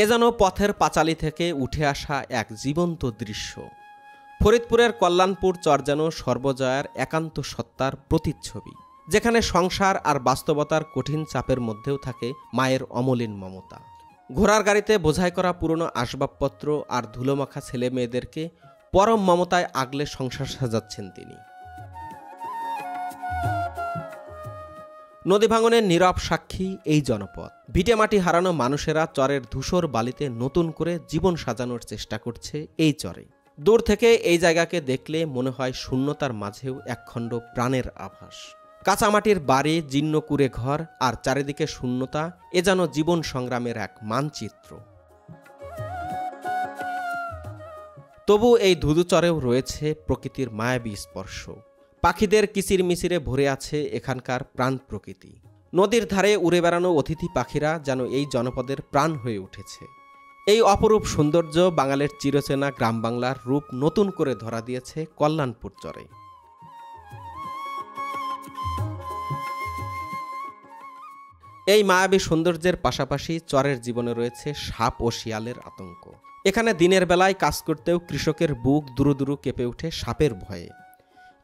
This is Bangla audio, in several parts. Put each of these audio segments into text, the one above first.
এ যেন পথের পাঁচালী থেকে উঠে আসা এক জীবন্ত দৃশ্য। ফরিদপুরের কল্যাণপুর চর যেন সর্বজয়ার একান্ত সত্তার প্রতিচ্ছবি, যেখানে সংসার আর বাস্তবতার কঠিন চাপের মধ্যেও থাকে মায়ের অমলিন মমতা। ঘোড়ার গাড়িতে বোঝাই করা পুরনো আসবাবপত্র আর ধুলোমাখা ছেলে মেয়েদেরকে পরম মমতায় আগলে সংসার সাজাচ্ছেন তিনি। নদী ভাঙনের নীরব সাক্ষী এই জনপদ। ভিটেমাটি হারানো মানুষেরা চরের ধূসর বালিতে নতুন করে জীবন সাজানোর চেষ্টা করছে এই চরে। দূর থেকে এই জায়গাকে দেখলে মনে হয় শূন্যতার মাঝেও একখণ্ড প্রাণের আভাস। কাঁচামাটির বাড়ি, জীর্ণ কুঁড়ে ঘর আর চারিদিকে শূন্যতা, এ যেন জীবন সংগ্রামের এক মানচিত্র। তবু এই ধুধু চরেও রয়েছে প্রকৃতির মায়াবী স্পর্শ। পাখিদের কিচিরমিচিরে ভরে আছে এখানকার প্রাণ প্রকৃতি। নদীর ধারে উড়ে বেড়ানো অতিথি পাখিরা যেন এই জনপদের প্রাণ হয়ে উঠেছে। এই অপরূপ সৌন্দর্য বাঙালির চিরচেনা গ্রাম বাংলার রূপ নতুন করে ধরা দিয়েছে কল্যাণপুর চরে। এই মায়াবী সৌন্দর্যের পাশাপাশি চরের জীবনে রয়েছে সাপ ও শিয়ালের আতঙ্ক। এখানে দিনের বেলায় কাজ করতেও কৃষকের বুক দুরু দুরু কেঁপে ওঠে সাপের ভয়ে।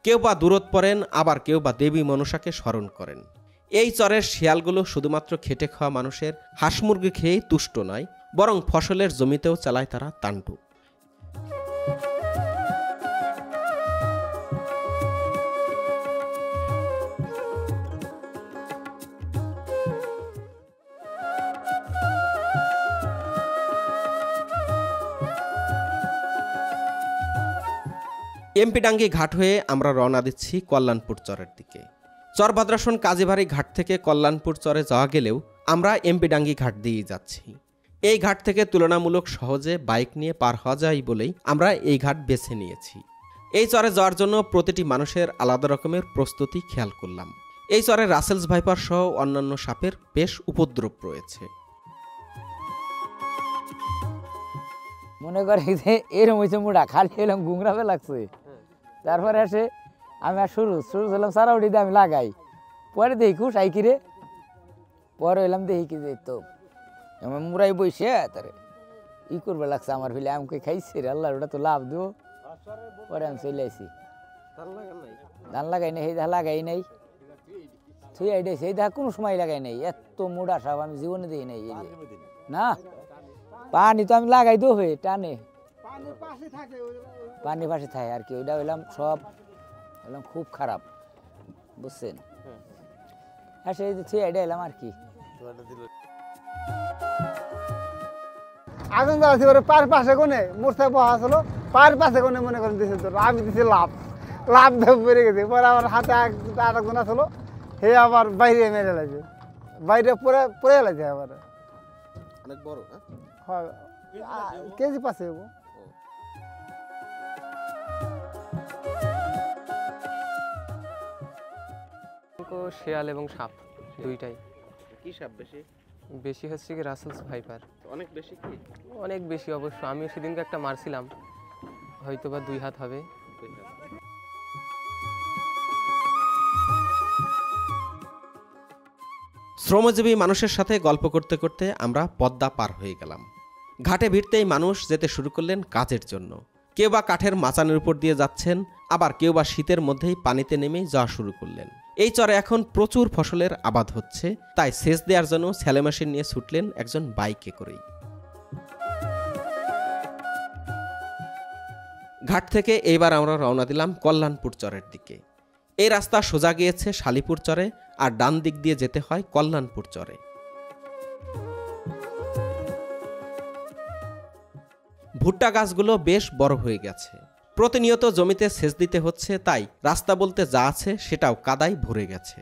কেউ বা দূরত পড়েন, আবার কেউ বা দেবী মনসাকে স্মরণ করেন। এই চরের শিয়ালগুলো শুধুমাত্র খেটে খাওয়া মানুষের হাঁস মুরগি খেয়েই তুষ্ট নয়, বরং ফসলের জমিতেও চালায় তারা তাণ্ডব। এমপিডাঙ্গি ঘাট হয়ে আমরা রওনা দিচ্ছি কল্যাণপুর চরের দিকে। চরভদ্রাসন কাজীবাড়ি ঘাট থেকে কল্যাণপুর চরে যাওয়া গেলেও আমরা এমপিডাঙ্গি ঘাট দিয়েই যাচ্ছি। এই ঘাট থেকে তুলনামূলক সহজে বাইক নিয়ে পার হওয়া যায় বলেই আমরা এই ঘাট বেছে নিয়েছি। এই চরে যাওয়ার জন্য প্রতিটি মানুষের আলাদা রকমের প্রস্তুতি খেয়াল করলাম। এই চরে রাসেলস ভাইপার সহ অন্যান্য সাপের বেশ উপদ্রব রয়েছে। মনে করে যে এরম হয়েছে মুড়া খালি এলাম গুংরাবে লাগছে। তারপরে আসে আমি আর শুরু হলাম সারাউডি দিয়ে আমি লাগাই, পরে দেখি খুশাই কিরে, পরে এলাম দেখি কি যে তো আমার মুড়াই বসে তারে ই করবে লাগছে আমার ফেলে আমাকে খাইছে রে আল্লাহ, ওটা তো লাভ দেবো। পরে আমি চলে আসি, ধান লাগাই নাই, সেই দেখা লাগাই নাই, থুই আইডাইছে এই দেখা কোনো সময় লাগাই নাই। এত মুড়া সাপ আমি জীবনে দিই নাই। না পানি তো আমি লাগাই দেবো হয়ে টানে, পানি পাশে থাকে আর কি। ওইটা হইলাম সব হইলাম খুব খারাপ, বুঝছেন? হ্যাঁ সেই থুই আইডা এলাম আর কি। আগুন জ্বালাছি ওরে পার পাশে কোনে মোরসায় বহা ছিল, পার পাশে কোনে মনে করেন দিয়েছে তোর, আমি দিছি লাভ বেড়ে গেছে। পরে আমার হাতে আরেকজন আসলো, হে আবার বাইরে মেরে লাগছে, বাইরে পরে লাগছে আবার। অনেক বড় হ্যাঁ, কেজি পাশে হবো। শিয়াল এবং সাপ দুইটাই। কি সাপ বেশি? বেশি হচ্ছে কি রাসেলস ভাইপার। অনেক বেশি কি? অনেক বেশি অবশ্য। আমি সেদিনকে একটা মারছিলাম, হয়তো বা 2 হাত হবে। শ্রমজীবী মানুষের সাথে গল্প করতে করতে আমরা পদ্মা পার হয়ে গেলাম। ঘাটে ভিড়তেই মানুষ যেতে শুরু করলেন কাজের জন্য। কেউ বা কাঠের মাচানের উপর দিয়ে যাচ্ছেন, আবার কেউ বা শীতের মধ্যেই পানিতে নেমেই যাওয়া শুরু করলেন। এই চরে এখন প্রচুর ফসলের আবাদ হচ্ছে, তাই সেচ দেওয়ার জন্য স্যালো মেশিন নিয়ে ছুটলেন একজন বাইকে করেই। ঘাট থেকে এইবার আমরা রওনা দিলাম কল্যাণপুর চরের দিকে। এই রাস্তা সোজা গিয়েছে শালিপুর চরে, আর ডান দিক দিয়ে যেতে হয় কল্যাণপুর চরে। ভুট্টা গাছগুলো বেশ বড় হয়ে গেছে। প্রতিনিয়ত জমিতে সেচ দিতে হচ্ছে, তাই রাস্তা বলতে যা আছে সেটাও কাদায় ভরে গেছে।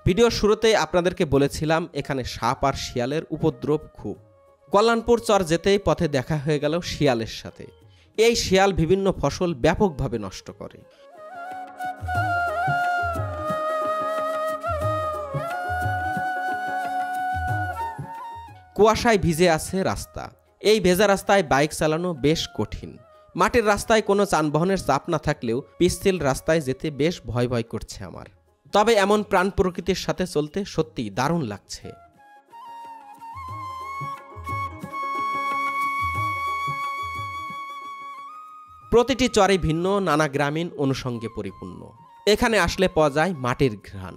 ভিডিওর শুরুতেই আপনাদেরকে বলেছিলাম এখানে সাপ আর শিয়ালের উপদ্রব খুব। কল্যাণপুর চর যেতেই পথে দেখা হয়ে গেল শিয়ালের সাথে। এই শিয়াল বিভিন্ন ফসল ব্যাপকভাবে নষ্ট করে। কুয়াশায় ভিজে আছে রাস্তা। এই ভেজা রাস্তায় বাইক চালানো বেশ কঠিন। মাটির রাস্তায় কোনো যানবাহনের চাপ না থাকলেও পিচ্ছিল রাস্তায় যেতে বেশ ভয় করছে আমার। তবে এমন প্রাণ প্রকৃতির সাথে চলতে সত্যিই দারুণ লাগছে। প্রতিটি চরই ভিন্ন, নানা গ্রামীণ অনুষঙ্গে পরিপূর্ণ। এখানে আসলে পাওয়া যায় মাটির ঘ্রাণ।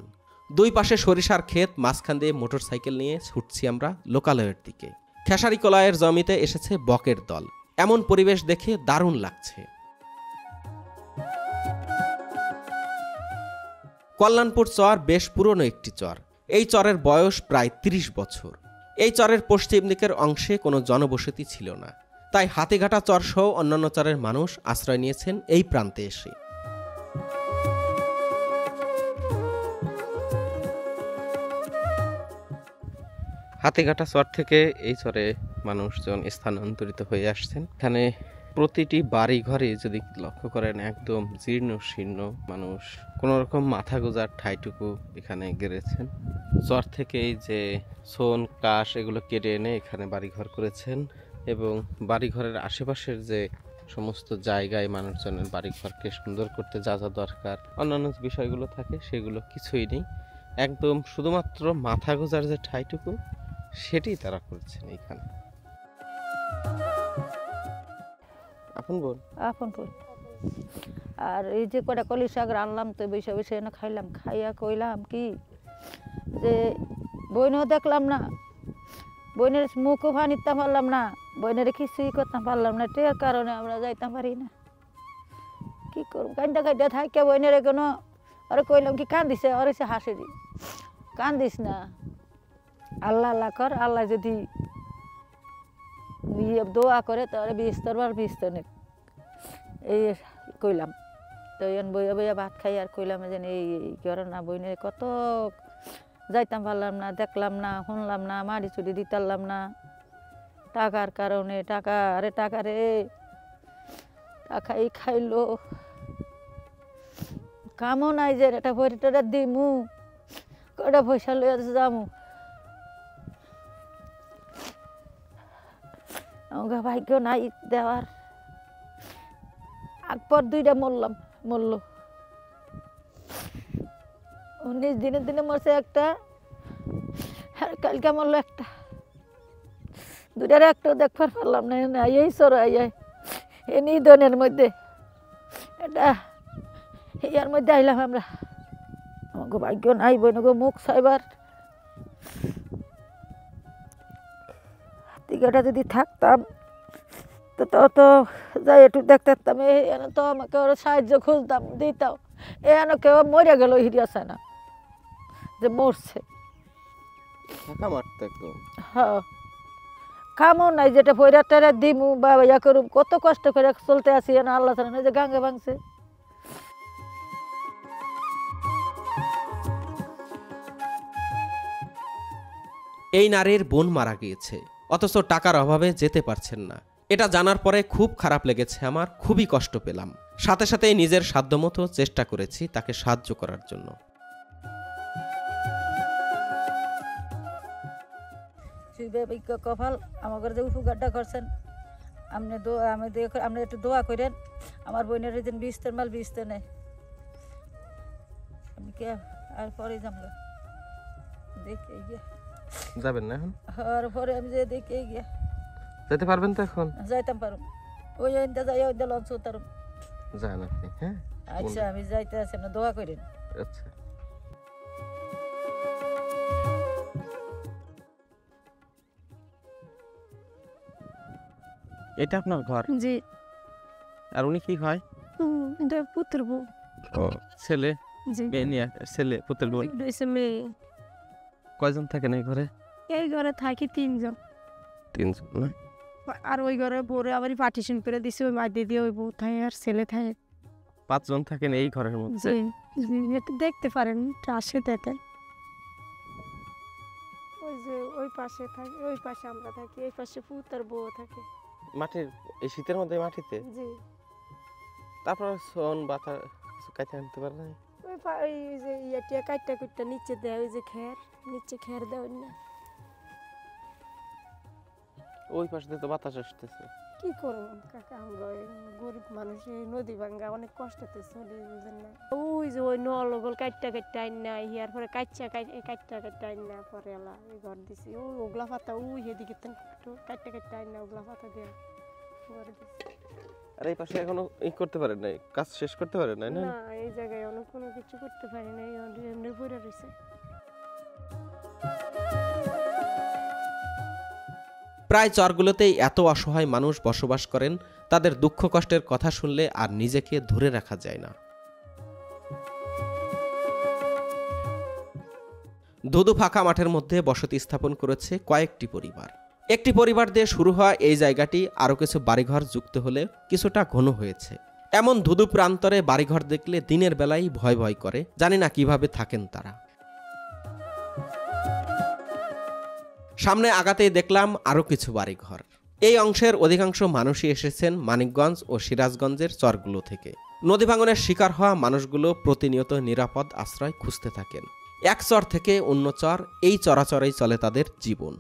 দুই পাশে সরিষার ক্ষেত, মাঝখান দিয়ে মোটরসাইকেল নিয়ে ছুটছি আমরা লোকালয়ের দিকে। খেসারি কলাইয়ের জমিতে এসেছে বকের দল। এমন পরিবেশ দেখে দারুণ লাগছে। কল্যাণপুর চর বেশ পুরনো একটি চর। এই চরের বয়স প্রায় ৩০ বছর। এই চরের পশ্চিম দিকের অংশে কোনো জনবসতি ছিল না, তাই হাতিঘাটা চর সহ অন্যান্য চরের মানুষ আশ্রয় নিয়েছেন এই প্রান্তে এসে। হাতিঘাটা চর থেকে এই চরে মানুষজন স্থানান্তরিত হয়ে আসছেন। এখানে প্রতিটি বাড়ি ঘরে যদি লক্ষ্য করেন একদম জীর্ণ শীর্ণ, মানুষ কোনো রকম মাথা গোজার ঠাইটুকু এখানে গেড়েছেন। চর থেকে এই যে সোন কাশ এগুলো কেটে এনে এখানে বাড়িঘর করেছেন, এবং বাড়িঘরের আশেপাশের যে সমস্ত জায়গায় মানুষজনের বাড়িঘরকে সুন্দর করতে যা যা দরকার অন্যান্য বিষয়গুলো থাকে সেগুলো কিছুই নেই। একদম শুধুমাত্র মাথা গোজার যে ঠাইটুকু সেটি তারা করছেন এইখানে। আপন বোন আপন বোন। আর এই যে কটা কলি শাক রানলাম তো বসে বসে এনে খাইলাম, খাইয়া কইলাম কি যে বইনও দেখলাম না, বইনের মুখও ফানিতে পারলাম না, বইনের কিছুই করতে পারলাম না, টের কারণে আমরা যাইতে পারি না। কি করব, কান্দা কান্দা থাকে বইনের কোনো। আরে কইলাম কি কান্দিছে, আরে সে হাসে দি, কান্দিস না, আল্লাহ আল্লাহ কর, আল্লাহ যদি দোয়া করে তাহলে বিস্তর বার বিস্তর নে। এই কইলাম তো বইয়া বইয়া ভাত খাই আর কইলাম যে এই করে না বইনের কত যাইতাম পারলাম না, দেখলাম না, শুনলাম না, মাড়ি চুড়ি দিতারলাম না টাকার কারণে। টাকা রে টাকা রে, টাকাই খাইলো, কামও নাই যে এটা ভরিটা দিমু, কটা পয়সা লইয়া যামু। আমাকে ভাগ্য নাই দেওয়ার। আকপর দুইটা মরল, 19 দিনের দিনে মরছে একটা, আর কালকে মরলো একটা। দুটার একটাও দেখবার পারলাম না। এই সর এ নিধনের মধ্যে এটা ইয়ার মধ্যে আইলাম আমরা। আমাকে ভাগ্য নাই বোনগো মুখ চাইবার। হাতিঘাটা যদি থাকতাম তো যাই একটু দেখতে পারতাম। এনে তো আমাকে ওরা সাহায্য খুঁজতাম, দিতাম। এনে কেউ মরে গেল, হিরিয়া চায় না যে মরছে। হ্যাঁ, কামও নাই যেটা পয়রা টেরা দিমু বা ইয়া করুম, কত কষ্ট করে চলতে আসি। না আল্লাহ জানে যে গাঙ্গে ভাঙছে। এই নারীর বোন মারা গিয়েছে, অথচ টাকার অভাবে যেতে পারছেন না। এটা জানার পরে খুব খারাপ লেগেছে আমার, খুবই কষ্ট পেলাম। সাথে সাথে নিজের সাধ্যমতো চেষ্টা করেছি তাকে সাহায্য করার জন্য। কপাল আমাকে যে উপকারটা করছেন, আপনি একটু দোয়া করেন আমার বোনের যেন বিস্তার মাল বিস্তার নেই। আমি কে আর পরে যাবো, দেখে গিয়ে যাবেন না এখন? আর পরে আমি যে দেখে গিয়া যেতে পারবেন তো এখন? যাইতাম পারুম, ওই যাই ওই লঞ্চ উতারুম। যান আপনি। হ্যাঁ আচ্ছা, আমি যাইতে আছি, না দোয়া করেন। আচ্ছা। এটা আপনার ঘর? জি। আর উনি কি হয়? এটা পুত্র বউ। ও, ছেলে? জি। মেয়ে নিয়ে ছেলে পুত্র বউ। মেয়ে। কয়জন থাকেন এই ঘরে? এই ঘরে থাকি 3 জন। 3 জন না? আর ওই ঘরে বউরে আবার পার্টিশন করে দিছে, ওই মাঝে দিয়ে ওই বউ থাকে আর ছেলে থাকে। 5 জন থাকেন এই ঘরের মধ্যে? জি। এটা দেখতে পারেন, আসে দেখেন। ওই যে ওই পাশে থাকে, ওই পাশে আমরা থাকি, এই পাশে পুত্র বউ থাকে। মাটির এই শীতের মধ্যে মাটিতে? জি। তারপর সোন বাতা কাইতে আনতে পারে না? ওই যে ইয়াটিয়া কাটটা কুটটা নিচে দেয়, ওই যে খের নিচে খের দেয় না। ওই পাশে তো বাতাস আসতেছে। কি করব কাকা, গরিব মানুষ, নদী ভাঙ্গা অনেক কষ্টতে চলে, বুঝেন না। ওই যে ওই নলগল কাটটা আইন না, হিয়ার পরে কাটটা আইন না, পরে এলা এই ঘর দিছি। ওগুলা পাতা ওই হেদিকে কাটটা আইন না, ওগুলা পাতা দিয়ে ঘর দিছি। আর এই পাশে এখনো করতে পারেন নাই, কাজ শেষ করতে পারেন নাই? না, না এই জায়গায় অনেক কোনো কিছু করতে পারি না, এমনি পড়ে রয়েছে। প্রায় চরগুলোতেই এত অসহায় মানুষ বসবাস করেন, তাদের দুঃখ কষ্টের কথা শুনলে আর নিজেকে ধরে রাখা যায় না। ধুধু ফাঁকা মাঠের মধ্যে বসতি স্থাপন করেছে কয়েকটি পরিবার। একটি পরিবার দিয়ে শুরু হওয়া এই জায়গাটি আরও কিছু বাড়িঘর যুক্ত হলে কিছুটা ঘন হয়েছে। এমন ধুধু প্রান্তরে বাড়িঘর দেখলে দিনের বেলায় ভয় ভয় করে, জানি না কিভাবে থাকেন তারা। সামনে আগাতেই দেখলাম আরও কিছু বাড়িঘর। এই অংশের অধিকাংশ মানুষই এসেছেন মানিকগঞ্জ ও সিরাজগঞ্জের চরগুলো থেকে। নদী ভাঙনের শিকার হওয়া মানুষগুলো প্রতিনিয়ত নিরাপদ আশ্রয় খুঁজতে থাকেন। এক চর থেকে অন্য চর, এই চরাচরেই চলে তাদের জীবন।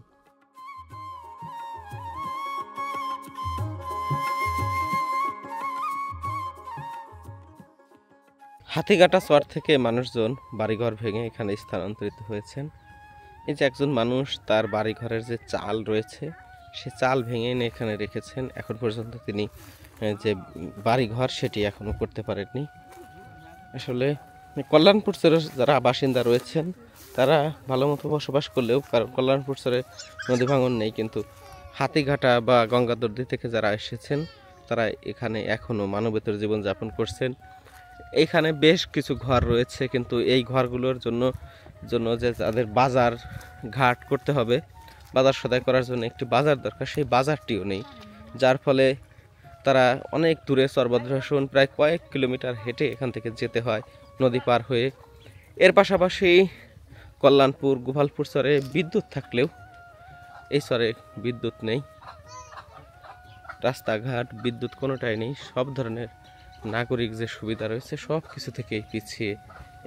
হাতিঘাটা চর থেকে মানুষজন বাড়িঘর ভেঙে এখানে স্থানান্তরিত হয়েছেন। এই যে একজন মানুষ তার বাড়িঘরের যে চাল রয়েছে সে চাল ভেঙে এনে এখানে রেখেছেন। এখন পর্যন্ত তিনি যে বাড়িঘর সেটি এখনো করতে পারেননি। আসলে কল্যাণপুর চরের যারা বাসিন্দা রয়েছেন তারা ভালো মতো বসবাস করলেও, কারণ কল্যাণপুর চরে নদী ভাঙন নেই, কিন্তু হাতিঘাটা বা গঙ্গাদর্দি থেকে যারা এসেছেন তারা এখানে এখনও মানবেতর জীবনযাপন করছেন। এইখানে বেশ কিছু ঘর রয়েছে, কিন্তু এই ঘরগুলোর জন্য যে তাদের বাজার ঘাট করতে হবে, বাজার সদাই করার জন্য একটি বাজার দরকার, সেই বাজারটিও নেই। যার ফলে তারা অনেক দূরে চরভদ্রাসন প্রায় কয়েক কিলোমিটার হেঁটে এখান থেকে যেতে হয় নদী পার হয়ে। এর পাশাপাশি কল্যাণপুর গোপালপুর চরে বিদ্যুৎ থাকলেও এই চরে বিদ্যুৎ নেই, রাস্তাঘাট বিদ্যুৎ কোনোটাই নেই। সব ধরনের নাগরিক যে সুবিধা রয়েছে সব কিছু থেকেই পিছিয়ে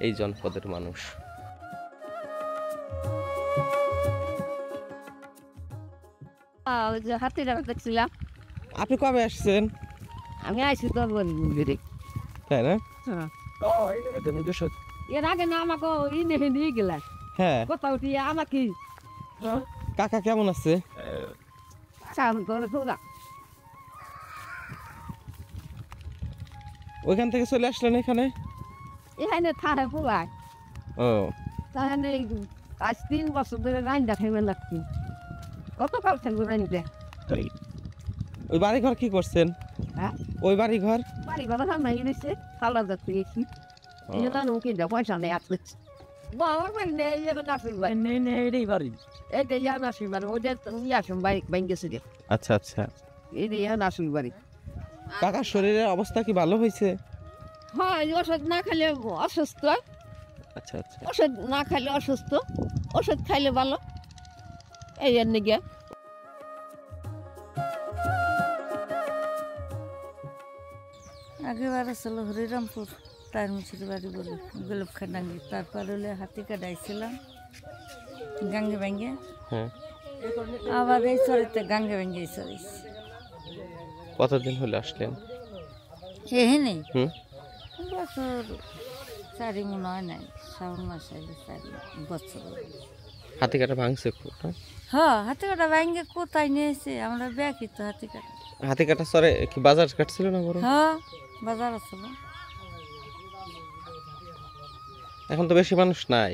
এই জনপদের মানুষ। হাতিটা দেখছিলাম। আপনি কবে আসছেন? আমি আইসি তো তাই না? এর আগে না আমাকে নিয়ে গেলা হ্যাঁ। কোথাও উঠিয়ে আমাকে কাকা কেমন আছে? ওইখান থেকে চলে আসলেন এখানে? এখানে থানে পোলায়। ও তাহলে আজ 3 বছর ধরে রান্না খাইবে লাগছি। কতকাল থাকবে রান্না? ওই বাড়ি ঘর কি করছেন? হ্যাঁ ওই বাড়ি ঘর কথা নাই নিচ্ছে সালা যাচ্ছে গেছি। এই জন্য ওকে পয়সা নেই আসলে বাবা নেই নাসির ভাই নেই বাড়ি এটা ইয়া নাসির বাড়ি ওটা ইয়াসম বাইক গেছে রে। আচ্ছা আচ্ছা। এই ইয়া নাসির বাড়ি। কাকার শরীরের অবস্থা কি ভালো হয়েছে? হ্যাঁ ওষুধ না খেলে অসুস্থ। আচ্ছা আচ্ছা। ওষুধ না খাইলে অসুস্থ, ওষুধ খাইলে ভালো। এই এনে গিয়া আগেবার আসলো হরিরামপুর তার মুছির বাড়ি বলে গোলাপ খাডাঙ্গি, তারপর হলে হাতি কাটাইছিলাম গাঙ্গে ভাঙ্গে, আবার এই চরেতে গাঙ্গে ভাঙ্গে এই চরেছি। কতদিন হলে আসলেন? এখানে বছর 4 মনে হয় নাই, শ্রাবণ মাস আইলে 4 বছর। হাতি কাটা ভাঙছে? হ্যাঁ হাতি কাটা ভাঙ্গে কোথায় নিয়েছে আমরা ব্যাকি তো হাতি কাটা। হাতি কাটা চরে কি বাজার কাটছিল না বড়? হ্যাঁ বাজার আছে। এখন তো বেশি মানুষ নাই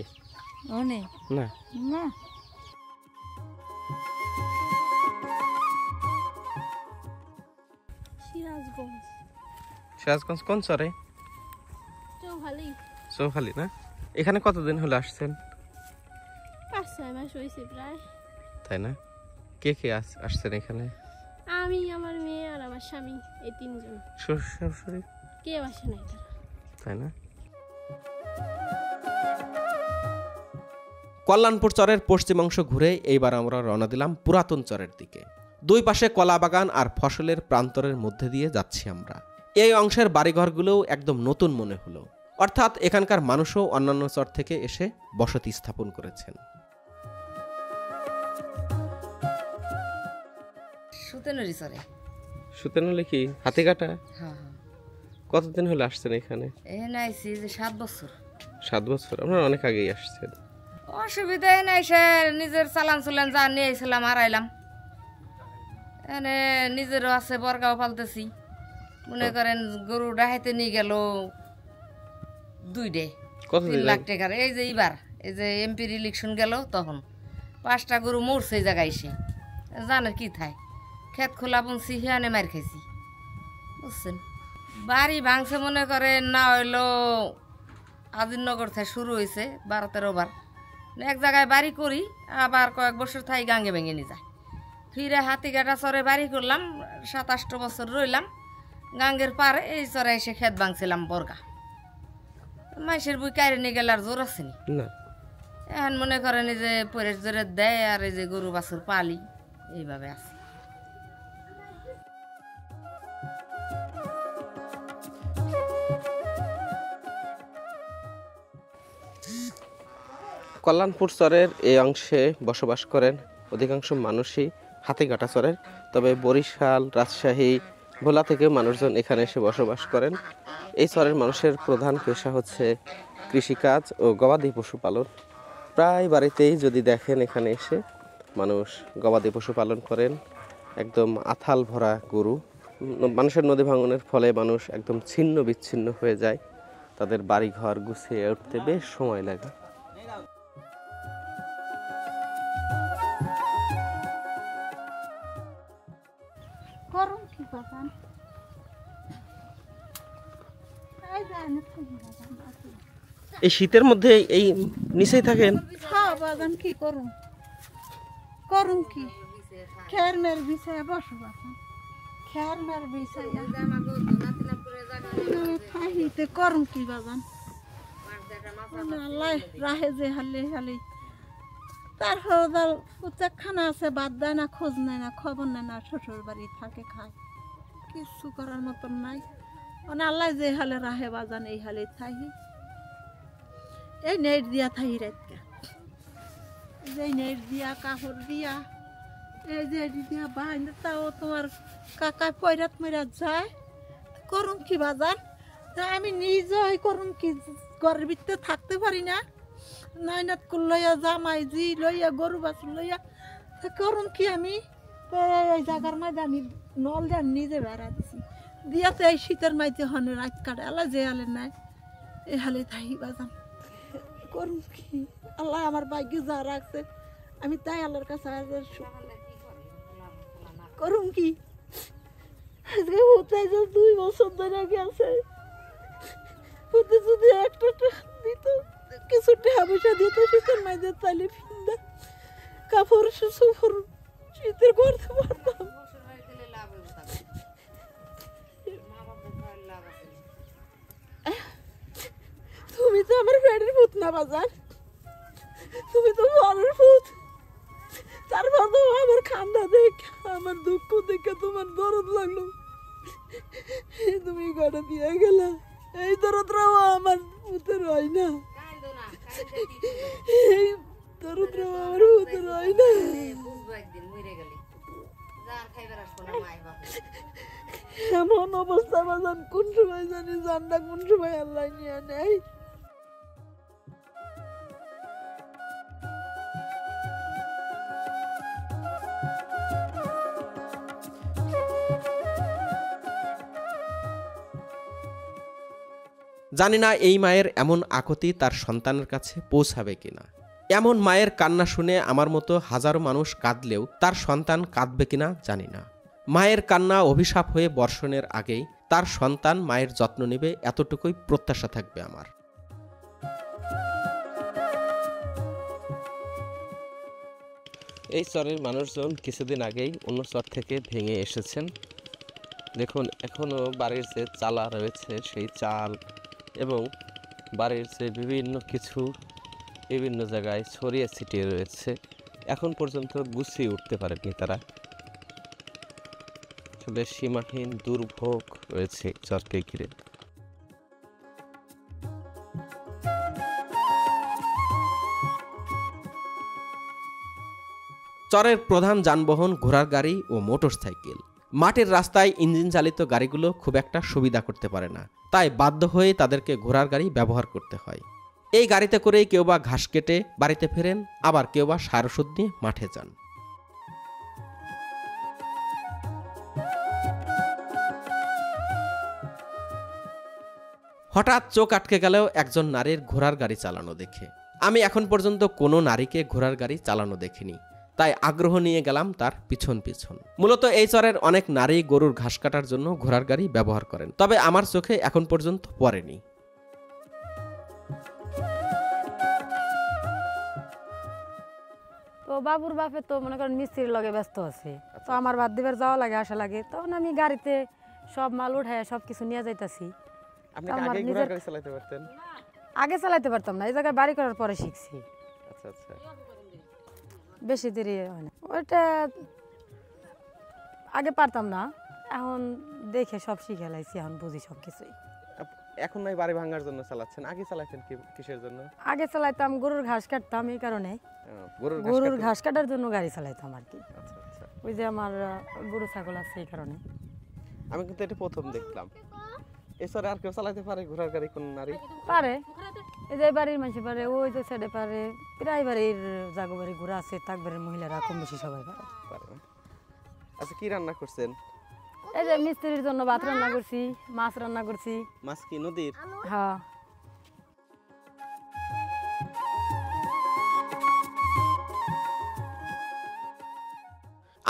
অনেক না না। সিরাজগঞ্জ কোন চরে? চৌখালি না? এখানে কতদিন হলো আসছেন? 5-6 মাস হয়েছে প্রায়। তাই না? কে কে আসছেন এখানে? আমি, আমার মেয়ে আর আমার স্বামী, এই 3 জন। শ্বশুর কেউ আসে নাই তারা। তাই না? কল্যাণপুর চরের পশ্চিম অংশ ঘুরে এইবার আমরা রওনা দিলাম পুরাতন চরের দিকে। 2 পাশে কলা বাগান আর ফসলের প্রান্তরের মধ্যে দিয়ে যাচ্ছি আমরা। এই অংশের বাড়িঘরগুলোও একদম নতুন মনে হলো, অর্থাৎ এখানকার মানুষও অন্যান্য চর থেকে এসে বসতি স্থাপন করেছেন। সুতেনরি চরে। সুতেনলি কি হাতিঘাটা? হ্যাঁ কতদিন হলো আসছেন এখানে? এখানে আইছি যে 7 বছর। 7 বছর? আপনারা অনেক আগেই আসছেন। অসুবিধাই নাই, সে নিজের চালান চুলান যা নিয়ে এসেছিলাম হারাইলাম। এনে নিজেরও আছে, বর্গাও পালতেছি। মনে করেন গরু ডাহাইতে নিয়ে গেল 2 ডে কত 3 লাখ টাকার। এই যে এবার এই যে এমপি ইলেকশন গেল তখন 5টা গরু মরছে এই জায়গায় এসে, জানে কি থাই ক্ষেত খোলা বুনছি হিয়ানে মার খাইছি বুঝছেন। বাড়ি ভাঙছে মনে করেন না হইলো আজিমনগর থেকে শুরু হয়েছে 12-13 বার। এক জায়গায় বাড়ি করি আবার কয়েক বছর থাই গাঙ্গে ভেঙে নিয়ে যায়। ফিরে হাতিঘাটা চরে বাড়ি করলাম, 27 বছর রইলাম গাঙ্গের পারে। এই চরে এসে ক্ষেত ভাঙছিলাম বর্গা, মাইসের বই কাইরে নিয়ে গেলে আর জোর আসেনি। এখন মনে করেন এই যে পরের জোরে দেয় আর এই যে গরু বাছুর পালি এইভাবে আছে। কল্যাণপুর চরের এই অংশে বসবাস করেন অধিকাংশ মানুষই হাতিঘাটা চরের। তবে বরিশাল, রাজশাহী, ভোলা থেকে মানুষজন এখানে এসে বসবাস করেন। এই চরের মানুষের প্রধান পেশা হচ্ছে কৃষিকাজ ও গবাদি পশুপালন। প্রায় বাড়িতেই যদি দেখেন এখানে এসে মানুষ গবাদি পশু পালন করেন। একদম আথাল ভরা গরু। মানুষের নদী ভাঙনের ফলে মানুষ একদম ছিন্ন বিচ্ছিন্ন হয়ে যায়, তাদের বাড়িঘর গুছিয়ে উঠতে বেশ সময় লাগে। এই শীতের মধ্যে এই নিচেই থাকেন? হ্যাঁ বাগান কি করুন করুন কি খের মের বিষয়ে বসবাস খের মের বিষয়ে ফাহিতে করুন কি বাগান আল্লাহ রাহে যে হালে হালে তারপর উচ্চাখানা আছে, বাদ দেয় না, খোঁজ নেয় না, খবর নেয় না, শ্বশুর বাড়ি থাকে খায়, কিছু করার মতন নাই। মানে আল্লাহ যে হালে রাহে বাজান এই হালে থাকি। এই নেট দিয়া থাকি রাতকে, যে নেট দিয়া কাপড় দিয়া এই যে দিয়া বাইন্দে, তাও তোমার কাকায় পয়রাত ময়রাত যায়। করুন কি বাজান, তা আমি নিজেই করুন কি ঘরের ভিতরে থাকতে পারি না। নাইনাত কুল লইয়া জামাই জি লইয়া গরু বাছুর লইয়া করুন কি আমি এই জায়গার মাঝে আমি নল দিয়ে নিজে বেড়া দিছি দিয়াতে এই শীতের মাঝে হনে রাত কাটে। আল্লাহ যে হালে নাই এই হালে থাকি বাজান। করুন কি আল্লাহ আমার ভাগ্যে যা রাখছে আমি তাই আল্লাহর কাছে করুন কি। আজকে হতে 2 বছর ধরে গেছে, হতে যদি একটা দিত কিছু টাকা পয়সা দিত শীতের মাঝে তাইলে ফিন্দা কাপড় সুফর শীতের করতে পারতাম। তুমি তো আমার ফ্যানের ভূত না বাজার, তুমি তো বড়ের ভূত। তারপর তো আমার খান্ডা দেখ আমার দুঃখ দেখে তোমার দরদ লাগলো, তুমি ঘরে দিয়ে গেলা। এই দরদরাও আমার ভূতের হয় না, এই দরদরাও আমার ভূতের হয় না। এমন অবস্থা বাজান কোন সময় জানি জানটা কোন সময় আল্লাহ নিয়ে নেয়। জানি না এই মায়ের এমন আকুতি তার সন্তানের কাছে পৌঁছাবে কিনা। এমন মায়ের কান্না শুনে আমার মতো হাজারো মানুষ কাঁদলেও তার সন্তান কাঁদবে কিনা জানি না। মায়ের কান্না অভিশাপ হয়ে বর্ষণের আগেই তার সন্তান মায়ের যত্ন নেবে, এতটুকুই প্রত্যাশা থাকবে আমার। এই চরের মানুষজন কিছুদিন আগেই অন্য চর থেকে ভেঙে এসেছেন। দেখুন এখনো বাড়ির যে চালা রয়েছে সেই চাল এবং বাড়ির যে বিভিন্ন কিছু বিভিন্ন জায়গায় ছড়িয়ে ছিটিয়ে রয়েছে, এখন পর্যন্ত গুছিয়ে উঠতে পারেনি তারা। আসলে সীমাহীন দুর্ভোগ রয়েছে চরকে ঘিরে। চরের প্রধান যানবাহন ঘোড়ার গাড়ি ও মোটরসাইকেল। মাটির রাস্তায় ইঞ্জিন চালিত গাড়িগুলো খুব একটা সুবিধা করতে পারে না, তাই বাধ্য হয়ে তাদেরকে ঘোড়ার গাড়ি ব্যবহার করতে হয়। এই গাড়িতে করেই কেউ বা ঘাস কেটে বাড়িতে ফেরেন, আবার কেউ বা সার ওষুধ নিয়ে মাঠে যান। হঠাৎ চোখ আটকে গেল একজন নারীর ঘোড়ার গাড়ি চালানো দেখে। আমি এখন পর্যন্ত কোনো নারীকে ঘোড়ার গাড়ি চালানো দেখিনি, তাই আগ্রহ নিয়ে গেলাম তার পিছন পিছন। মূলত এই চরের অনেক নারী গরুর ঘাস কাটার জন্য ঘোড়ার গাড়ি ব্যবহার করেন, তবে আমার চোখে এখন পর্যন্ত পড়েনি। তো বাবুর বাপে তো মনে করেন মিস্ত্রির লগে ব্যস্ত আছে, তো আমার বাদ দিবার যাওয়া লাগে আসা লাগে, তখন আমি গাড়িতে সব মাল উঠায় সব কিছু নিয়ে যাইতাছি। আপনি কি আগে ঘোড়ার গাড়ি চালাতে পারতেন? আগে চালাইতে পারতাম না, এই জায়গায় বাড়ি করার পরে শিখছি। আচ্ছা আচ্ছা। বেশি দেরি হয় না, ওইটা আগে পারতাম না, এখন দেখে সব শিখে লাইছি, এখন বুঝি সব কিছুই। এখন নাই বাড়ি ভাঙার জন্য চালাচ্ছেন, আগে চালাতেন কিসের জন্য? আগে চালাইতাম গরুর ঘাস কাটতাম, এই কারণে গরুর ঘাস কাটার জন্য গাড়ি চালাইতাম আর কি। আচ্ছা আচ্ছা। ওই যে আমার গরু ছাগল আছে এই কারণে। আমি কিন্তু এটা প্রথম দেখলাম। এছাড়া আর কেউ চালাতে পারে ঘোড়ার গাড়ি, কোন নারী পারে? এই যে বাড়ির মানুষ পারে, ওই যে সাইডে পারে, প্রায় বাড়ির জাগো বাড়ি ঘোরা আছে, তাকবাড়ির মহিলারা কম বেশি সবাই পারে। আচ্ছা, কি রান্না করছেন? এই যে মিস্ত্রির জন্য ভাত রান্না করছি, মাছ রান্না করছি। মাছ কি নদীর? হ্যাঁ।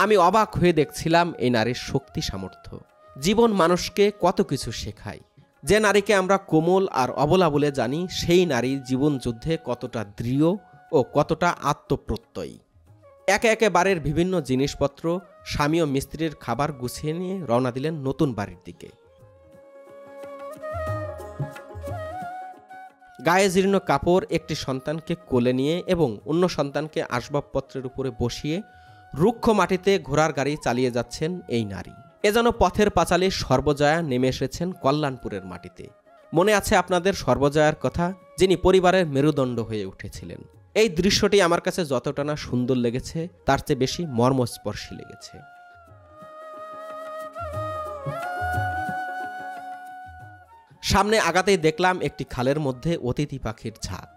আমি অবাক হয়ে দেখছিলাম এই নারীর শক্তি সামর্থ্য। জীবন মানুষকে কত কিছু শেখায়। যে নারীকে আমরা কোমল আর অবলা বলে জানি, সেই নারীর জীবন যুদ্ধে কতটা দৃঢ় ও কতটা আত্মপ্রত্যয়ী। একে একে বাড়ির বিভিন্ন জিনিসপত্র, স্বামী ও মিস্ত্রির খাবার গুছিয়ে নিয়ে রওনা দিলেন নতুন বাড়ির দিকে। গায়ে জীর্ণ কাপড়, একটি সন্তানকে কোলে নিয়ে এবং অন্য সন্তানকে আসবাবপত্রের উপরে বসিয়ে রুক্ষ মাটিতে ঘোড়ার গাড়ি চালিয়ে যাচ্ছেন এই নারী। এ যেন পথের পাঁচালী সর্বজয়া নেমে এসেছেন কল্যাণপুরের মাটিতে। মনে আছে আপনাদের সর্বজয়ার কথা, যিনি পরিবারের মেরুদণ্ড হয়ে উঠেছিলেন। এই দৃশ্যটি আমার কাছে যতটা না সুন্দর লেগেছে, তার চেয়ে বেশি মর্মস্পর্শী লেগেছে। সামনে আগাতেই দেখলাম একটি খালের মধ্যে অতিথি পাখির ঝাঁক।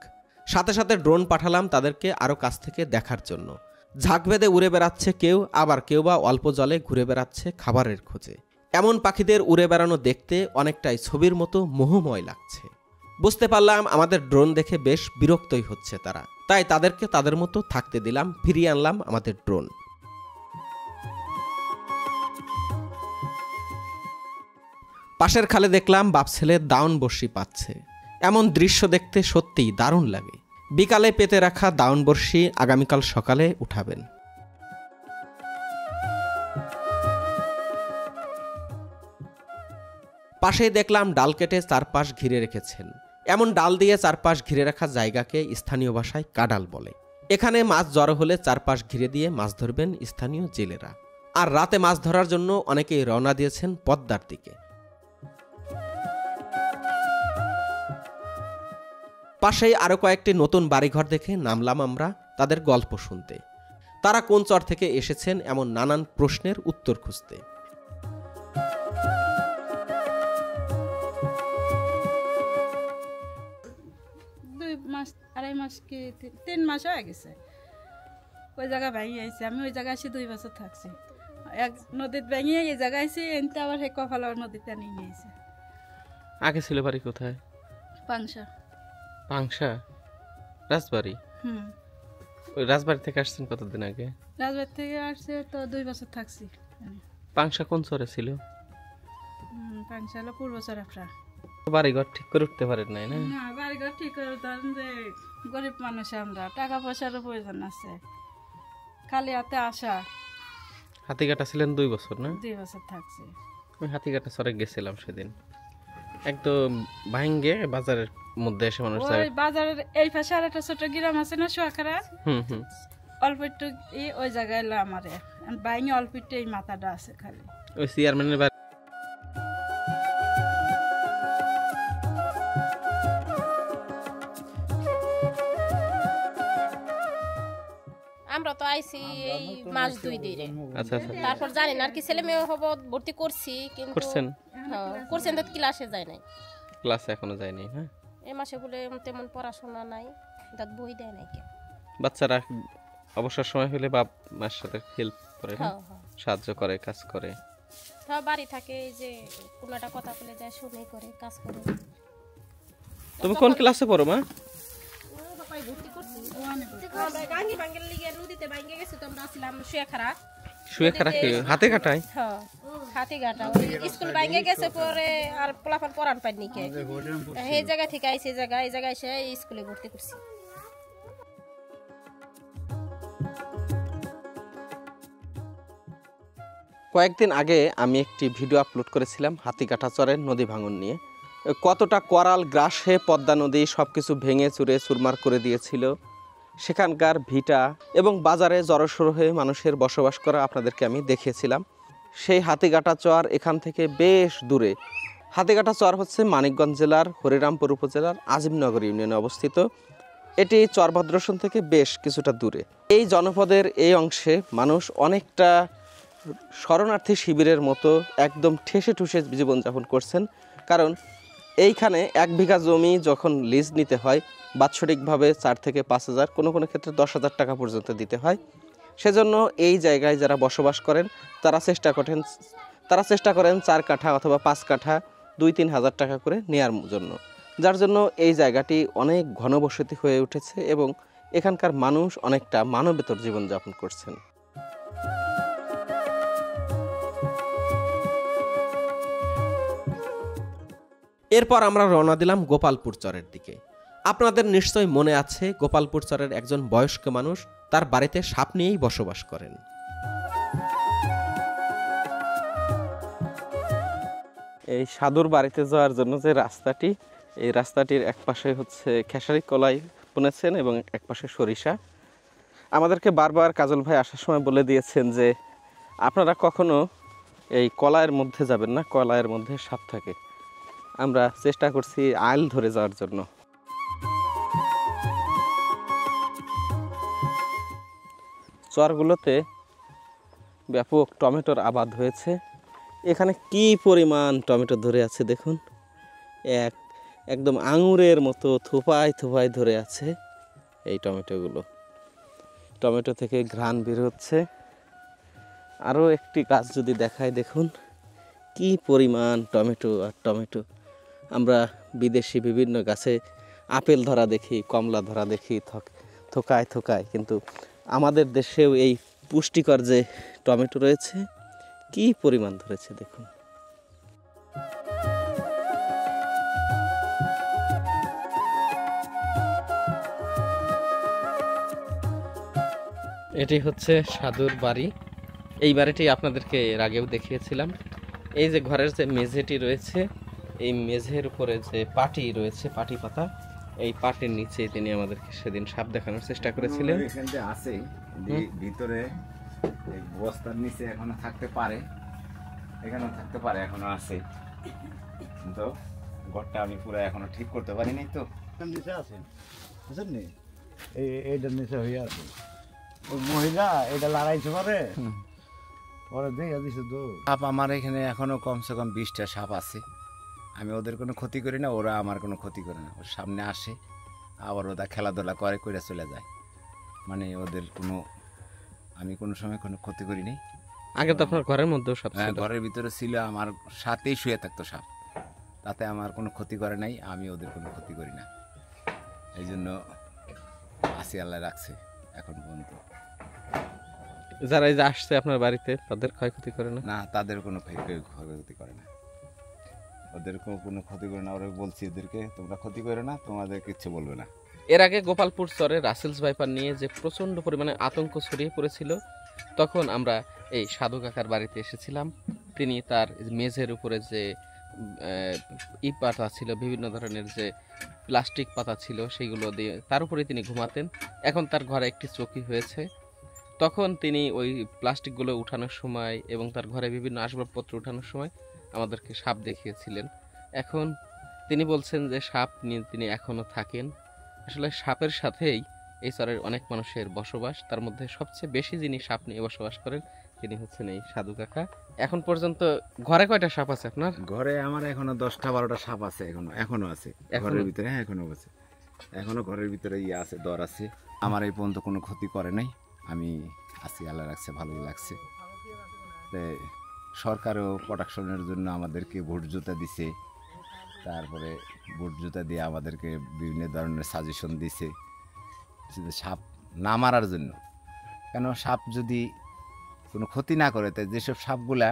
সাথে সাথে ড্রোন পাঠালাম তাদেরকে আরও কাছ থেকে দেখার জন্য। ঝাঁক বেঁধে উড়ে বেড়াচ্ছে কেউ, আবার কেউ বা অল্প জলে ঘুরে বেড়াচ্ছে খাবারের খোঁজে। এমন পাখিদের উড়ে বেড়ানো দেখতে অনেকটাই ছবির মতো মোহময় লাগছে। বুঝতে পারলাম আমাদের ড্রোন দেখে বেশ বিরক্তই হচ্ছে তারা, তাই তাদেরকে তাদের মতো থাকতে দিলাম, ফিরিয়ে আনলাম আমাদের ড্রোন। পাশের খালে দেখলাম বাপ ছেলে দাউন বড়শি পাচ্ছে। এমন দৃশ্য দেখতে সত্যিই দারুণ লাগে। বিকালে পেতে রাখা দাউন বড়শি আগামীকাল সকালে উঠাবেন। পাশেই দেখলাম ডাল কেটে চারপাশ ঘিরে রেখেছেন। এমন ডাল দিয়ে চারপাশ ঘিরে রাখা জায়গাকে স্থানীয় ভাষায় কাডাল বলে। এখানে মাছ জড়ো হলে চারপাশ ঘিরে দিয়ে মাছ ধরবেন স্থানীয় জেলেরা। আর রাতে মাছ ধরার জন্য অনেকেই রওনা দিয়েছেন পদ্মার দিকে। পাশেই আরো কয়েকটি নতুন বাড়িঘর দেখে নামলাম আমরা তাদের গল্প শুনতে। তারা কোন চর থেকে এসেছেন এমন নানান প্রশ্নের উত্তর খুঁজতে। 2.5 মাস কি 3 মাস হয়ে গেছে। ওই জায়গা ভেঙে আইছে, আমি ওই জায়গায় এসে 2 বছর থাকছি। এক নদীতে ভেঙে এই জায়গায় এসে এনতে আবার সেই কপালার নদীতে নিয়ে নিয়েছে। আগে ছিল বাড়ি কোথায়? পাংশা। পাংশা রাজবাড়ি? ওই রাজবাড়ি থেকে আসছেন কতদিন আগে? রাজবাড়ি থেকে আসছে তো 2 বছর থাকছি। পাংশা কোন চরে ছিল? পাংশা হলো পূর্ব চরাফরা। বাড়িঘর ঠিক করে উঠতে পারেন নাই না? না, বাড়িঘর ঠিক করে ধরেন যে গরিব মানুষ, আমরা টাকা পয়সারও প্রয়োজন আছে, খালি হাতে আসা। হাতিঘাটা ছিলেন 2 বছর না? 2 বছর থাকছি। আমি হাতিঘাটা চরে গেছিলাম সেদিন। একদম ভাঙ্গে বাজারের মধ্যে এসে মানুষ ওই বাজারের এই পাশে আর একটা ছোট গ্রাম আছে না সোয়াখারা, অল্প একটু ওই জায়গায় এলো আমারে ভাঙ্গে অল্প একটু এই মাথাটা আছে খালি। ওই চেয়ারম্যানের বাড়ি। আমরা তো আইছি এই মাস 2 দিনে। আচ্ছা আচ্ছা। তারপর জানি না আর কি ছেলে মেয়ে হবো, ভর্তি করছি কিন্তু করছেন? হ্যাঁ করছেন, তো ক্লাসে যায় নাই। ক্লাসে এখনো যায়নি? হ্যাঁ, এই মাসে বলে তেমন পড়াশোনা নাই, দাঁত বই দেয় নাই। কে বাচ্চারা অবসর সময় হলে বাপ মার সাথে হেল্প করে, সাহায্য করে, কাজ করে। হ্যাঁ বাড়ি থাকে, এই যে কোনো একটা কথা বলে যায় শুনে করে কাজ করে। তুমি কোন ক্লাসে পড়ো মা? আমরা গাঙ্গি বাঙ্গের লিগে নদীতে বাইঙ্গে গেছি তো আমরা আসলাম শুয়েখারা। শুয়েখারা কি হাতে কাটায়? হ্যাঁ হাতে কাটা। স্কুল বাইঙ্গে গেছে পরে আর পোলাপান পড়ান পাইনি কে। এই জায়গা থেকে আইছে এই জায়গায় এসে স্কুলে ভর্তি করছি। কয়েকদিন আগে আমি একটি ভিডিও আপলোড করেছিলাম হাতিকাটা চরের নদী ভাঙন নিয়ে। কতটা করাল গ্রাসে পদ্মা নদী সব কিছু ভেঙে চুরে চুরমার করে দিয়েছিল। সেখানকার ভিটা এবং বাজারে জড়সড় হয়ে মানুষের বসবাস করা আপনাদেরকে আমি দেখিয়েছিলাম। সেই হাতিকাটা চর এখান থেকে বেশ দূরে। হাতিকাটা চর হচ্ছে মানিকগঞ্জ জেলার হরিরামপুর উপজেলার আজিমনগর ইউনিয়নে অবস্থিত। এটি চরভদ্রসন থেকে বেশ কিছুটা দূরে। এই জনপদের এই অংশে মানুষ অনেকটা শরণার্থী শিবিরের মতো একদম ঠেসে ঠুসে জীবনযাপন করছেন। কারণ এইখানে 1 বিঘা জমি যখন লিজ নিতে হয় বাৎসরিকভাবে 4 থেকে 5,000, কোনো কোনো ক্ষেত্রে 10,000 টাকা পর্যন্ত দিতে হয়। সেজন্য এই জায়গায় যারা বসবাস করেন তারা চেষ্টা করেন 4 কাঠা অথবা 5 কাঠা 2-3 হাজার টাকা করে নেয়ার জন্য, যার জন্য এই জায়গাটি অনেক ঘনবসতি হয়ে উঠেছে এবং এখানকার মানুষ অনেকটা মানবেতর জীবনযাপন করছেন। এরপর আমরা রওনা দিলাম গোপালপুর চরের দিকে। আপনাদের নিশ্চয়ই মনে আছে গোপালপুর চরের একজন বয়স্ক মানুষ তার বাড়িতে সাপ নিয়েই বসবাস করেন। এই সাধুর বাড়িতে যাওয়ার জন্য যে রাস্তাটি, এই রাস্তাটির এক পাশে হচ্ছে খেসারি কলাই বুনেছেন এবং এক পাশে সরিষা। আমাদেরকে বারবার কাজল ভাই আসার সময় বলে দিয়েছেন যে আপনারা কখনো এই কলাইয়ের মধ্যে যাবেন না, কলাইয়ের মধ্যে সাপ থাকে। আমরা চেষ্টা করছি আইল ধরে যাওয়ার জন্য। চরগুলোতে ব্যাপক টমেটোর আবাদ হয়েছে। এখানে কি পরিমাণ টমেটো ধরে আছে দেখুন, একদম আঙুরের মতো থোপায় থোপায় ধরে আছে এই টমেটোগুলো। টমেটো থেকে ঘ্রাণ বের হচ্ছে। আরও একটি গাছ যদি দেখায় দেখুন কি পরিমাণ টমেটো আর টমেটো। আমরা বিদেশি বিভিন্ন গাছে আপেল ধরা দেখি, কমলা ধরা দেখি থোকায় থোকায়, কিন্তু আমাদের দেশেও এই পুষ্টিকর যে টমেটো রয়েছে কি পরিমাণ ধরেছে দেখুন। এটি হচ্ছে সাধুর বাড়ি। এই বাড়িটি আপনাদেরকে এর আগেও দেখিয়েছিলাম। এই যে ঘরের যে মেঝেটি রয়েছে, এই মেঝের উপরে যে পাটি রয়েছে, পাটি পাতা, এই পাটির নিচে তিনি আমাদেরকে সেদিন সাপ দেখানোর চেষ্টা করেছিলেন। এখানে আছে ভিতরে বস্তার নিচে এখনো থাকতে পারে, এখানেও থাকতে পারে, এখনো আছে, কিন্তু ঘরটা আমি পুরো এখনো ঠিক করতে পারিনি। তো নিচে আছে বুঝছেন নি, এইটার নিচে হয়ে আছে ওই মহিলা এটা লড়াইতে পারে পরে দেখে দিছে তো। সাপ আমার এখানে এখনো কমসে কম 20টা সাপ আছে। আমি ওদের কোনো ক্ষতি করি না, ওরা আমার কোনো ক্ষতি করে না। ওর সামনে আসে আবার ওরা খেলাধুলা করে চলে যায়, মানে ওদের কোনো, আমি কোনো সময় কোনো ক্ষতি করিনি। আগে তো আপনার ঘরের মধ্যেও সাপ ছিল? ঘরের ভিতরে ছিল, আমার সাথেই শুয়ে থাকতো সাপ, তাতে আমার কোনো ক্ষতি করে নাই, আমি ওদের কোনো ক্ষতি করি না। এই জন্য আসি, আল্লাহ রাখছে এখন পর্যন্ত। যারা এই যে আসছে আপনার বাড়িতে তাদের ক্ষয়ক্ষতি করে না? না, তাদের কোনো ক্ষয়ক্ষতি করে না, ওদের কোনো ক্ষতি করে না। ওরা বলছি ওদেরকে তোমরা ক্ষতি করে না, তোমাদের কিচ্ছু বলবে না। এর আগে গোপালপুর চরে রাসেলস ভাইপার নিয়ে যে প্রচণ্ড পরিমাণে আতঙ্ক ছড়িয়ে পড়েছিল, তখন আমরা এই সাধু কাকার বাড়িতে এসেছিলাম। তিনি তার মেঝের উপরে যে ইট পাতা ছিল, বিভিন্ন ধরনের যে প্লাস্টিক পাতা ছিল, সেইগুলো দিয়ে তার উপরে তিনি ঘুমাতেন। এখন তার ঘরে একটি চৌকি হয়েছে। তখন তিনি ওই প্লাস্টিকগুলো উঠানোর সময় এবং তার ঘরে বিভিন্ন আসবাবপত্র উঠানোর সময় আমাদেরকে সাপ দেখিয়েছিলেন। এখন তিনি বলছেন যে সাপ নিয়ে তিনি এখনও থাকেন। আসলে সাপের সাথেই এই চরের অনেক মানুষের বসবাস। তার মধ্যে সবচেয়ে বেশি যিনি সাপ নিয়ে বসবাস করেন তিনি হচ্ছেন এই সাধু কাকা। এখন পর্যন্ত ঘরে কয়টা সাপ আছে আপনার? ঘরে আমার এখনো 10টা-12টা সাপ আছে, এখনো আছে ঘরের ভিতরে। হ্যাঁ, এখনো আছে, এখনো ঘরের ভিতরে ইয়ে আছে, দর আছে। আমার এই পর্যন্ত কোনো ক্ষতি করে নাই, আমি আছি, আল্লাহ রাখছে, ভালোই লাগছে। সরকারও প্রোটেকশনের জন্য আমাদেরকে ভোট জুতা দিছে, তারপরে বুট জুতা দিয়ে আমাদেরকে বিভিন্ন ধরনের সাজেশন দিছে সাপ না মারার জন্য। কেন সাপ যদি কোনো ক্ষতি না করে, তাই যেসব সাপগুলা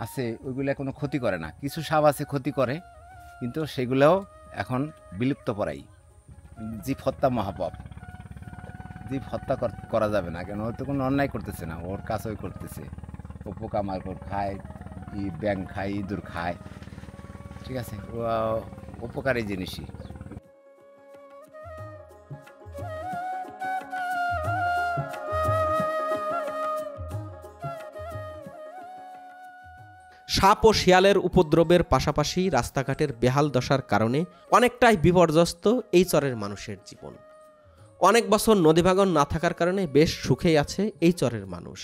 আছে ওইগুলা কোনো ক্ষতি করে না। কিছু সাপ আছে ক্ষতি করে, কিন্তু সেগুলোও এখন বিলুপ্ত পড়াই। জীব হত্যা মহাপাপ, জীব হত্যা করা যাবে না। কেন ও তো কোনো অন্যায় করতেছে না, ওর কাজ ওই করতেছে। ও পোকামাকড় খায়, ব্যাঙ খায়, ইঁদুর খায়, ঠিক আছে, ও উপকারী জিনিসই। সাপ ও শিয়ালের উপদ্রবের পাশাপাশি রাস্তাঘাটের বেহাল দশার কারণে অনেকটাই বিপর্যস্ত এই চরের মানুষের জীবন। অনেক বছর নদী ভাঙন না থাকার কারণে বেশ সুখেই আছে এই চরের মানুষ।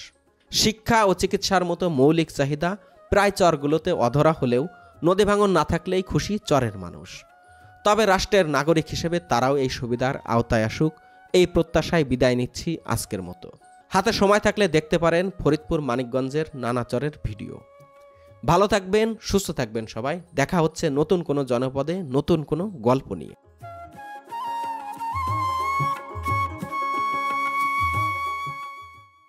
শিক্ষা ও চিকিৎসার মতো মৌলিক চাহিদা প্রায় চরগুলোতে অধরা হলেও নদী ভাঙন না থাকলেই খুশি চরের মানুষ। তবে রাষ্ট্রের নাগরিক হিসেবে তারাও এই সুবিধার আওতায় আসুক, এই প্রত্যাশায় বিদায় নিচ্ছি আজকের মতো। হাতে সময় থাকলে দেখতে পারেন ফরিদপুর মানিকগঞ্জের নানা চরের ভিডিও। ভালো থাকবেন, সুস্থ থাকবেন সবাই। দেখা হচ্ছে নতুন কোনো জনপদে নতুন কোনো গল্প নিয়ে।